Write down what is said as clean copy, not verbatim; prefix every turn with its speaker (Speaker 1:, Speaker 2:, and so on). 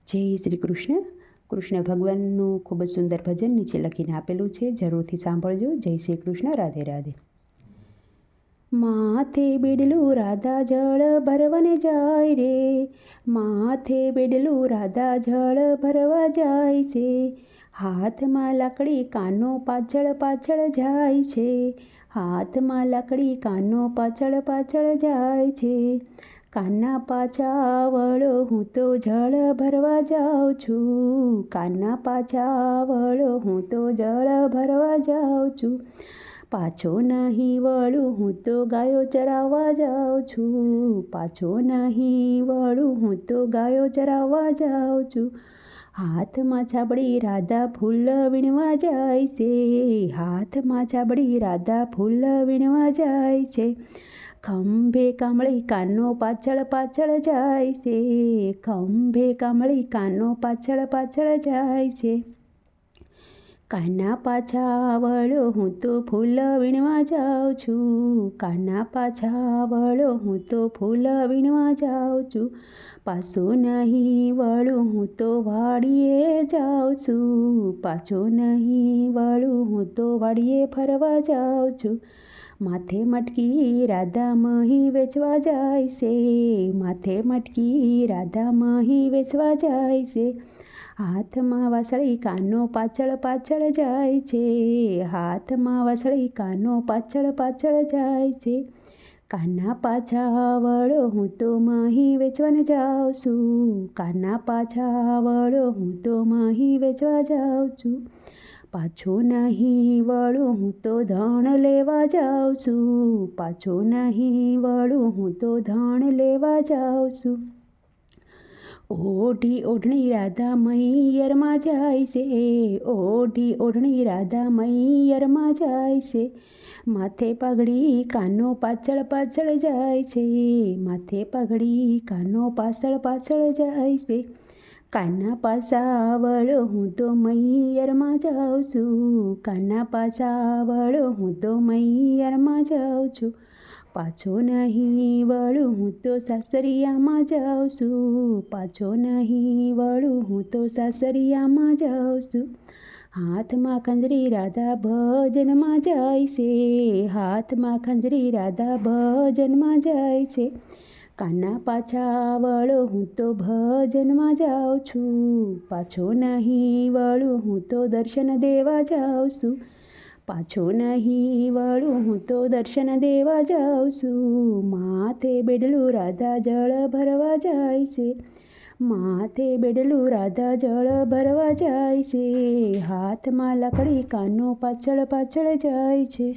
Speaker 1: જય શ્રી કૃષ્ણ. કૃષ્ણ ભગવાનનું ખૂબ જ સુંદર ભજન નીચે લખીને આપેલું છે, જરૂરથી સાંભળજો. જય શ્રી કૃષ્ણ. રાધે રાધે. માથે બેડલું રાધા જળ ભરવાને જાય રે, માથે બેડલું રાધા જળ ભરવા જાય છે. હાથમાં લાકડી કાનો પાછળ પાછળ જાય છે, હાથમાં લાકડી કાનો પાછળ પાછળ જાય છે. કાના પાછા વળો હું તો જળ ભરવા જાઉં છું, કાના પાછા વળો હું તો જળ ભરવા જાઉં છું. પાછો નહીં વળું હું તો ગાયો ચરાવવા જાઉં છું, પાછો નહીં વળું હું તો ગાયો ચરાવવા જાઉં છું. હાથમાં છાબડી રાધા ફૂલ વીણવા જાય છે, હાથમાં છાબડી રાધા ફૂલ વીણવા જાય છે. ખંભે કામળી કાનો પાછળ પાછળ જાય છે, ખંભે કામળી કાનો પાછળ પાછળ જાય છે. કાના પાછા વળો હું તો ફૂલ વીણવા જાઉં છું, કાના પાછા વળો હું તો ફૂલ વીણવા જાઉં છું. પાછો નહીં વળું હું તો વાડીએ જાઉં છું, પાછો નહીં વળું હું તો વાડીએ ફરવા જાઉં છું. માથે મટકી રાધા મહી વેચવા જાય છે, માથે મટકી રાધા મહી વેચવા જાય છે. હાથમાં વાસળી કાનો પાછળ પાછળ જાય છે, હાથમાં વાસળી કાનો પાછળ પાછળ જાય છે. કાના પાછા વળો હું તો મહી વેચવાને જાઉં છું, કાના પાછા વળો હું તો મહી વેચવા જાઉં છું. પાછો નહીં વળું હું તો ધણ લેવા જાઉં છું, પાછો નહીં વળું હું તો ધણ લેવા જાઉં છું. ઓઢી ઓઢણી રાધા મૈયરમાં જાય છે, ઓઢી ઓઢણી રાધા મૈયરમાં જાય છે. માથે પગડી કાનો પાછળ પાછળ જાય છે, માથે પગડી કાનો પાછળ પાછળ જાય છે. કાના પાછા વળો હું તો મૈયરમાં જાઉં છું, કાના પાછા વળો હું તો મૈયરમાં જાઉં છું. પાછો નહીં વળું હું તો સાસરિયામાં જાઉં છું, પાછો નહીં વળું હું તો સાસરિયામાં જાઉં છું. હાથમાં ખંજરી રાધા ભજનમાં જાય છે, હાથમાં ખંજરી રાધા ભજનમાં જાય છે. કાના પાછા વળો હું તો ભજનમાં જાઉં છું, પાછો નહીં વળું હું તો દર્શન દેવા જાઉં છું, પાછો નહીં વળું હું તો દર્શન દેવા જાઉં છું. માથે બેડલું રાધા જળ ભરવા જાય છે, માથે બેડલું રાધા જળ ભરવા જાય છે. હાથમાં લાકડી કાનો પાછળ પાછળ જાય છે.